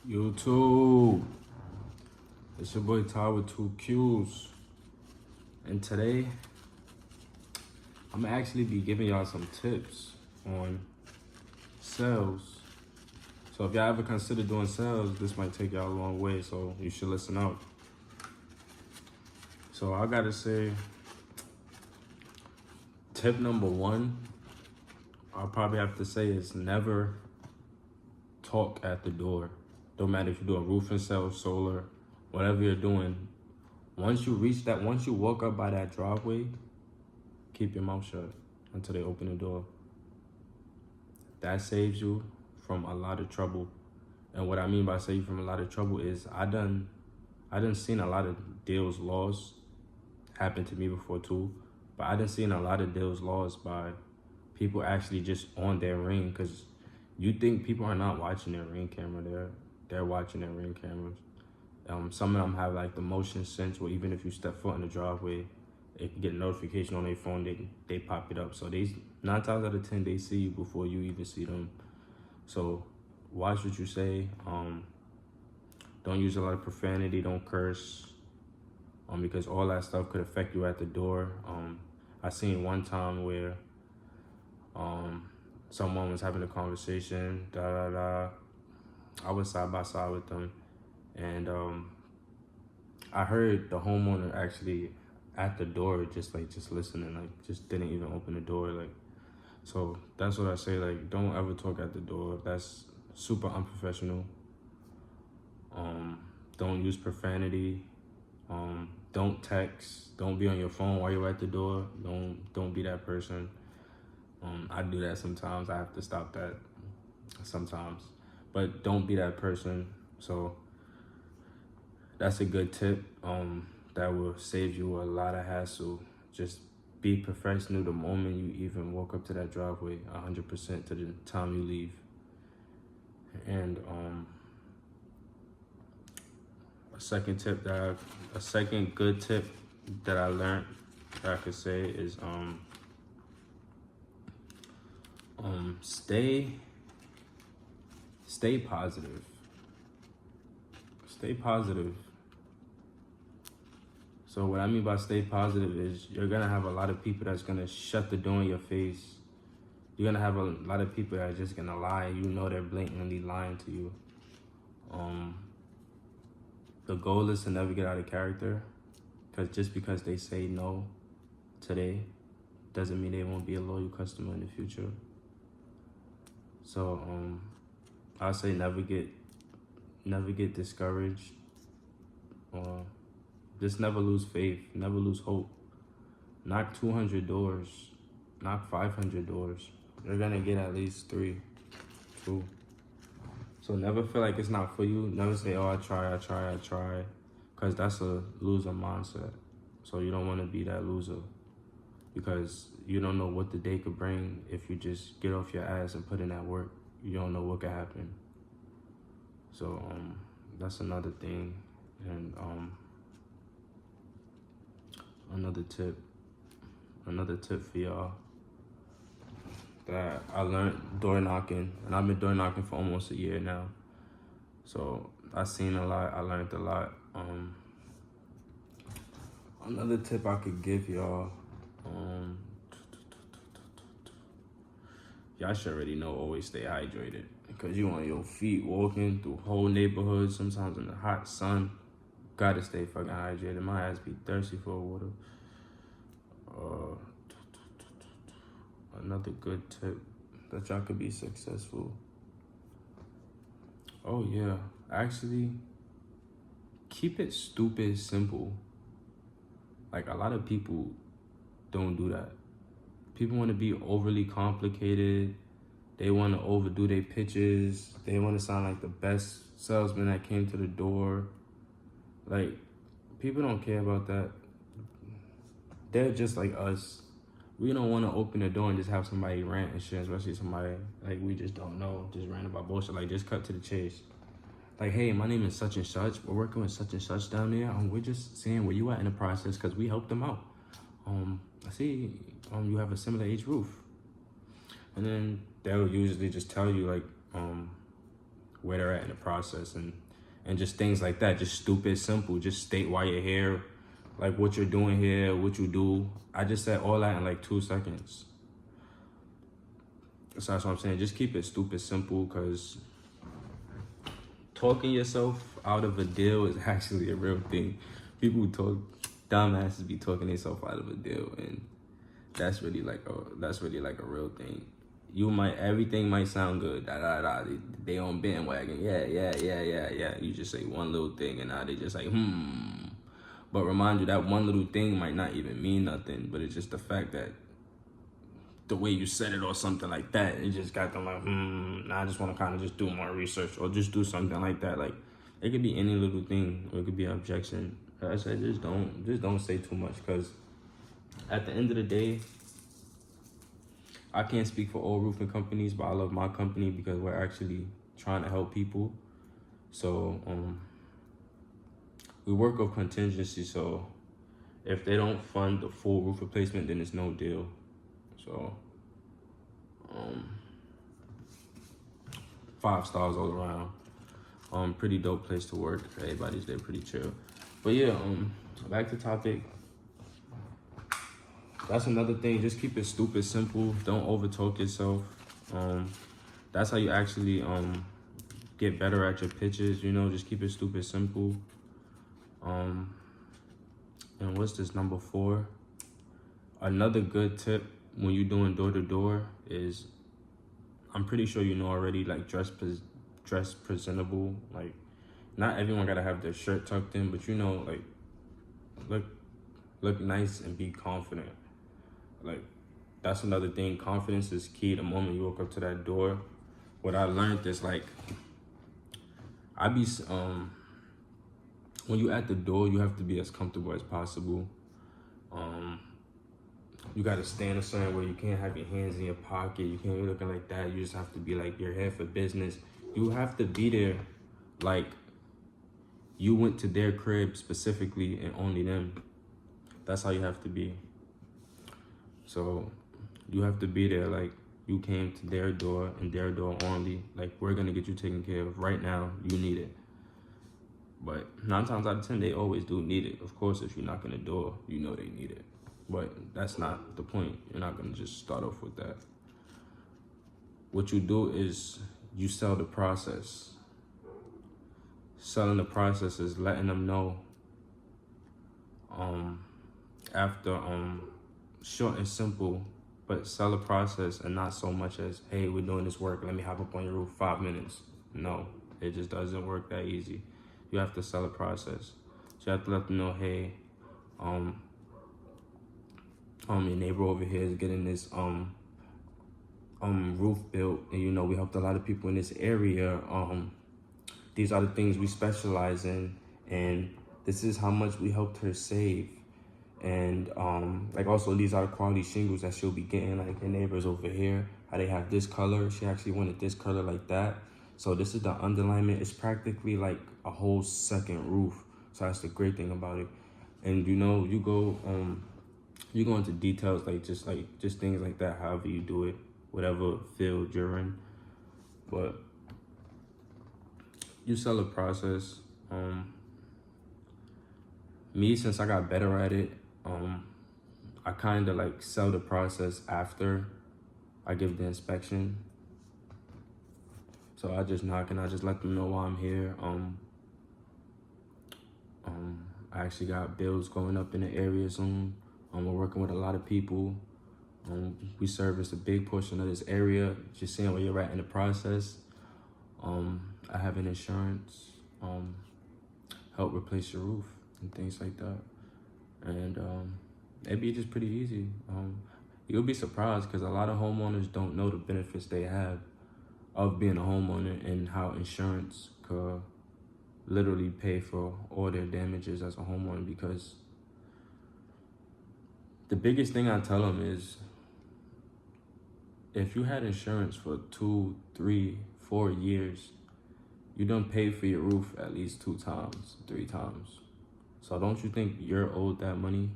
YouTube, it's your boy Ty with 2Qs, and today I'm gonna actually be giving y'all some tips on sales. So if y'all ever consider doing sales, this might take y'all a long way, so you should listen out. So I gotta say, tip number one, I'll probably have to say is never talk at the door. Don't matter if you're doing roofing sales, solar, whatever you're doing. Once you walk up by that driveway, keep your mouth shut until they open the door. That saves you from a lot of trouble. And what I mean by save you from a lot of trouble is I done seen a lot of deals lost happen to me before too. But I done seen a lot of deals lost by people actually just on their ring, because you think people are not watching their ring camera. They're watching their ring cameras. Some of them have like the motion sense where even if you step foot in the driveway, it can get a notification on their phone, they pop it up. So 9 times out of 10 they see you before you even see them. So watch what you say. Don't use a lot of profanity, don't curse. Because all that stuff could affect you at the door. I seen one time where someone was having a conversation, I was side by side with them, and I heard the homeowner actually at the door just listening, like just didn't even open the door. Like, so that's what I say, like, don't ever talk at the door. That's super unprofessional. Don't use profanity. Don't text. Don't be on your phone while you're at the door. Don't be that person. I do that sometimes. I have to stop that sometimes. But don't be that person. So that's a good tip. That will save you a lot of hassle. Just be professional the moment you even walk up to that driveway, 100% to the time you leave. And a second good tip that I learned that I could say is stay positive. Stay positive. So what I mean by stay positive is you're gonna have a lot of people that's gonna shut the door in your face. You're gonna have a lot of people that are just gonna lie. You know they're blatantly lying to you. The goal is to never get out of character, because just because they say no today doesn't mean they won't be a loyal customer in the future. So I say never get discouraged, or just never lose faith, never lose hope. Knock 200 doors, knock 500 doors. You're gonna get at least 3, 2. So never feel like it's not for you. Never say, oh, I try. Because that's a loser mindset. So you don't want to be that loser, because you don't know what the day could bring. If you just get off your ass and put in that work, you don't know what could happen. So that's another thing. And another tip for y'all that I learned door knocking, and I've been door knocking for almost a year now. So I've seen a lot, I learned a lot. Another tip I could give y'all, y'all should already know, always stay hydrated, because you on your feet walking through whole neighborhoods, sometimes in the hot sun. Gotta stay fucking hydrated. My ass be thirsty for water. Another good tip that y'all could be successful. Oh yeah, actually, keep it stupid simple. Like, a lot of people don't do that. People want to be overly complicated. They want to overdo their pitches. They want to sound like the best salesman that came to the door. Like, people don't care about that. They're just like us. We don't want to open the door and just have somebody rant and shit, especially somebody like we just don't know, just rant about bullshit. Like, just cut to the chase. Like, hey, my name is such and such. We're working with such and such down there. We're just seeing where you at in the process, because we helped them out. I see you have a similar age roof. And then they'll usually just tell you, like, where they're at in the process, and just things like that. Just stupid, simple. Just state why you're here, like what you're doing here, what you do. I just said all that in like 2 seconds. So that's what I'm saying. Just keep it stupid simple, because talking yourself out of a deal is actually a real thing. People who talk, dumbasses be talking themselves out of a deal, and that's really like a real thing. Everything might sound good, they on bandwagon, yeah. You just say one little thing, and now they just like, But remind you, that one little thing might not even mean nothing, but it's just the fact that the way you said it or something like that, it just got them like, now I just want to kind of just do more research or just do something like that. Like, it could be any little thing, or it could be an objection. Like I said, just don't say too much, because at the end of the day, I can't speak for all roofing companies, but I love my company because we're actually trying to help people. So we work with contingency, so if they don't fund the full roof replacement, then it's no deal. So 5 stars all around. Pretty dope place to work. Everybody's there pretty chill. But yeah, back to topic. That's another thing. Just keep it stupid simple. Don't overtalk yourself. That's how you actually get better at your pitches. You know, just keep it stupid simple. And what's this, number 4? Another good tip when you're doing door to door is, I'm pretty sure you know already, like dress presentable. Like, not everyone gotta have their shirt tucked in, but you know, like look nice and be confident. Like, that's another thing. Confidence is key. The moment you walk up to that door, what I learned is, like, when you at the door, you have to be as comfortable as possible. You gotta stand a certain way. You can't have your hands in your pocket. You can't be looking like that. You just have to be like, you're here for business. You have to be there like you went to their crib specifically and only them. That's how you have to be. So you have to be there like you came to their door and their door only. Like, we're gonna get you taken care of right now. You need it. But 9 times out of 10, they always do need it. Of course, if you knock on the door, you know they need it. But that's not the point. You're not gonna just start off with that. What you do is you sell the process. Selling the process is letting them know after short and simple, but sell the process, and not so much as, hey, we're doing this work, let me hop up on your roof 5 minutes. No, it just doesn't work that easy. You have to sell a process. So you have to let them know, hey, your neighbor over here is getting this roof built, and you know, we helped a lot of people in this area. These are the things we specialize in, and this is how much we helped her save. And like, also, these are the quality shingles that she'll be getting. Like, her neighbors over here, how they have this color, she actually wanted this color like that. So this is the underlayment. It's practically like a whole second roof. So that's the great thing about it. And you know, you go into details, like just things like that, however you do it, whatever field you're in. But you sell a process. Me, since I got better at it, I kind of like sell the process after I give the inspection. So I just knock and I just let them know why I'm here. I actually got bills going up in the area soon. We're working with a lot of people. We service a big portion of this area. Just seeing where you're at in the process. I have an insurance, help replace your roof and things like that. And it'd be just pretty easy. You'll be surprised, because a lot of homeowners don't know the benefits they have of being a homeowner, and how insurance could literally pay for all their damages as a homeowner. Because the biggest thing I tell them is, if you had insurance for 2, 3, 4 years, you done paid for your roof at least 2 times, 3 times. So don't you think you're owed that money?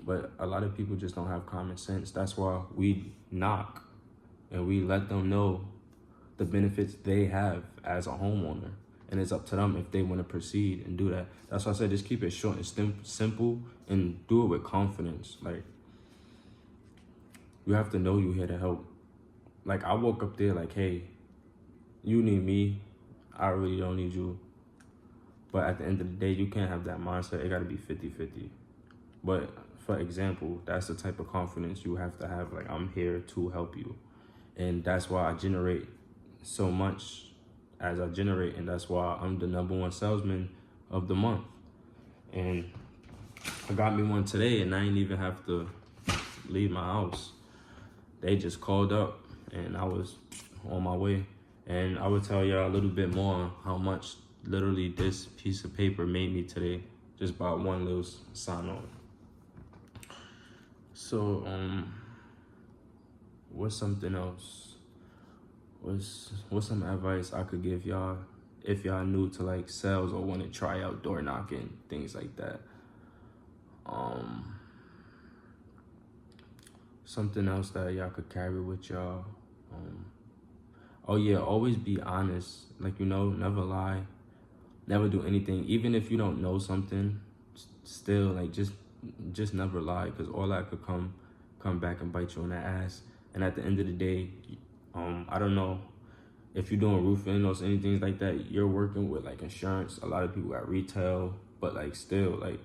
But a lot of people just don't have common sense. That's why we knock and we let them know the benefits they have as a homeowner. And it's up to them if they want to proceed and do that. That's why I said just keep it short and simple and do it with confidence. Like, you have to know you're here to help. Like, I woke up there like, hey, you need me. I really don't need you. But at the end of the day, you can't have that mindset. It got to be 50-50. But for example, that's the type of confidence you have to have. Like, I'm here to help you. And that's why I generate so much as I generate. And that's why I'm the #1 salesman of the month. And I got me one today, and I didn't even have to leave my house. They just called up and I was on my way. And I will tell y'all a little bit more how much literally this piece of paper made me today, just by one little sign on. So, what's something else? What's some advice I could give y'all if y'all new to like sales or want to try out door knocking, things like that? Something else that y'all could carry with y'all. Oh yeah, always be honest. Like, never lie, never do anything. Even if you don't know something, still like just never lie, because all that could come back and bite you in the ass. And at the end of the day, I don't know if you're doing roofing or anything like that, you're working with like insurance. A lot of people got retail, but like still, like,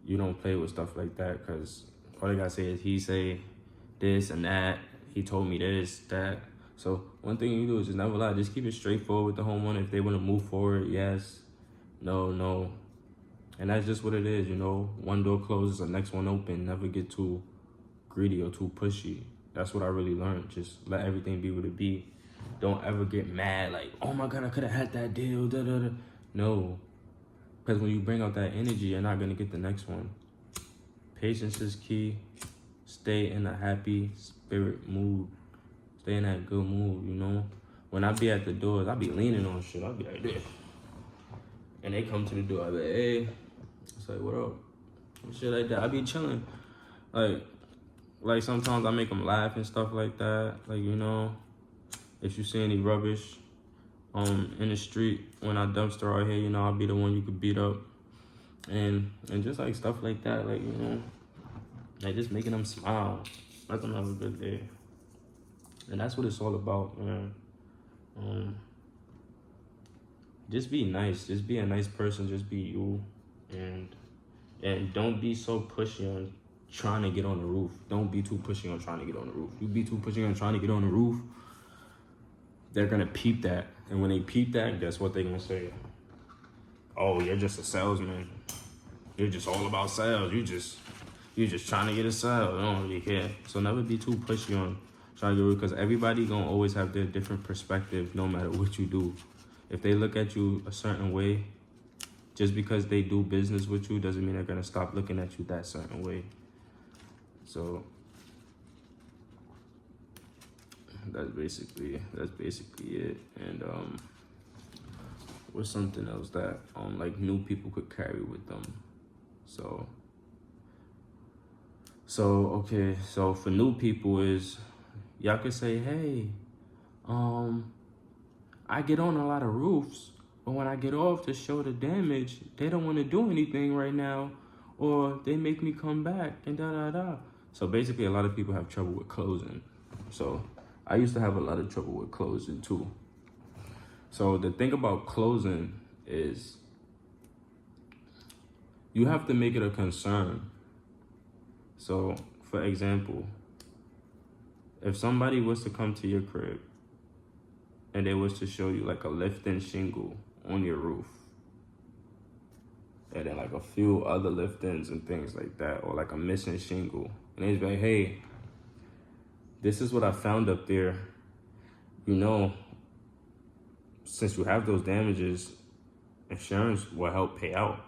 you don't play with stuff like that, because all they gotta say is he say this and that, he told me this, that. So one thing you do is just never lie. Just keep it straightforward with the homeowner. If they want to move forward, yes, no. And that's just what it is, One door closes, the next one open. Never get too greedy or too pushy. That's what I really learned. Just let everything be what it be. Don't ever get mad like, oh my God, I could have had that deal, da-da-da. No, because when you bring out that energy, you're not going to get the next one. Patience is key. Stay in a happy spirit mood. Stay in that good mood, When I be at the doors, I be leaning on shit. I be like this. And they come to the door, I be like, hey. It's like, what up? Shit like that. I be chilling. Like sometimes I make them laugh and stuff like that. Like, if you see any rubbish in the street, when I dumpster out here, I'll be the one you could beat up. And just like stuff like that, like, like just making them smile. Let them have a good day. And that's what it's all about, man. Just be nice. Just be a nice person. Just be you. And don't be so pushy on trying to get on the roof. Don't be too pushy on trying to get on the roof. You be too pushy on trying to get on the roof, they're going to peep that. And when they peep that, guess what they're going to say? Oh, you're just a salesman. You're just all about sales. You're just trying to get a sale. They don't really care. So never be too pushy on trying to get roof, because everybody going to always have their different perspective no matter what you do. If they look at you a certain way, just because they do business with you doesn't mean they're going to stop looking at you that certain way. So that's basically it. And what's something else that like new people could carry with them? So for new people is, y'all could say, hey, I get on a lot of roofs, but when I get off to show the damage, they don't want to do anything right now, or they make me come back and da-da-da. So basically, a lot of people have trouble with closing. So I used to have a lot of trouble with closing too. So the thing about closing is you have to make it a concern. So for example, if somebody was to come to your crib and they was to show you like a lift-in shingle on your roof, and then like a few other lift-ins and things like that, or like a missing shingle, and they'd be like, hey, this is what I found up there. Since you have those damages, insurance will help pay out.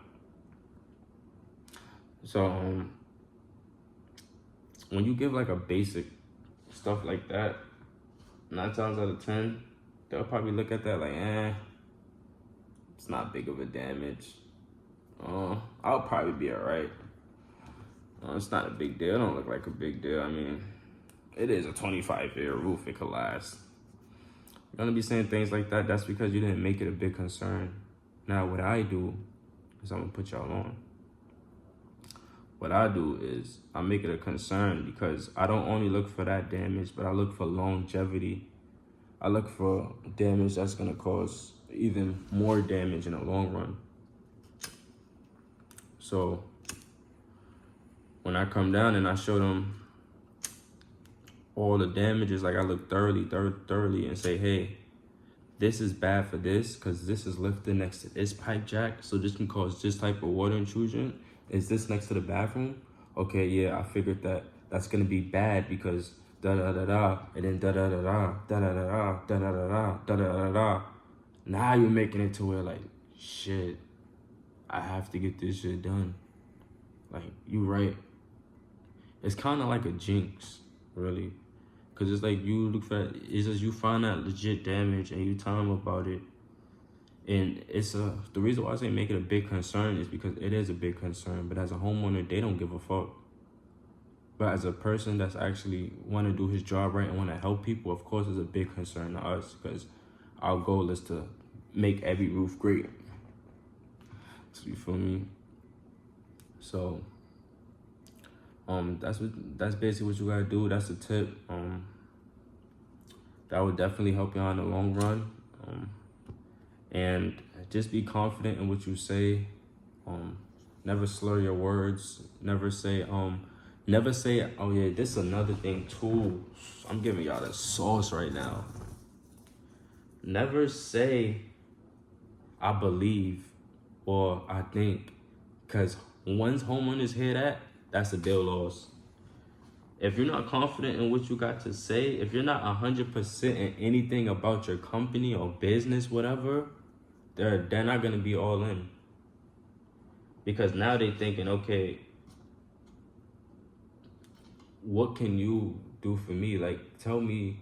So when you give like a basic stuff like that, 9 times out of 10, they'll probably look at that like, it's not big of a damage. I'll probably be all right. It's not a big deal. It don't look like a big deal. I mean, it is a 25-year roof. It could last. gonna be saying things like that. That's because you didn't make it a big concern. Now, what I do is I'm gonna put y'all on. What I do is I make it a concern because I don't only look for that damage, but I look for longevity. I look for damage that's gonna cause even more damage in the long run. So when I come down and I show them all the damages, like I look thoroughly and say, hey, this is bad for this because this is lifted next to this pipe jack. So this can cause this type of water intrusion. Is this next to the bathroom? Okay, yeah, I figured that that's gonna be bad because da da da da, and then da da da da, da da da da, da da da da, da da da. Now you're making it to where like, shit, I have to get this shit done. Like, you right. It's kind of like a jinx, really. Because it's like you look for, it's just you find that legit damage and you tell them about it. And it's the reason why I say make it a big concern is because it is a big concern. But as a homeowner, they don't give a fuck. But as a person that's actually want to do his job right and want to help people, of course, it's a big concern to us because our goal is to make every roof great. So you feel me? So that's basically what you gotta do. That's the tip. That would definitely help you out in the long run. And just be confident in what you say. Never slur your words. Never say, oh yeah, this is another thing too. I'm giving y'all the sauce right now. Never say, I believe or I think, because once homeowners hear that, that's a deal lost. If you're not confident in what you got to say, if you're not 100% in anything about your company or business, whatever, they're not gonna be all in. Because now they're thinking, okay, what can you do for me? Like, tell me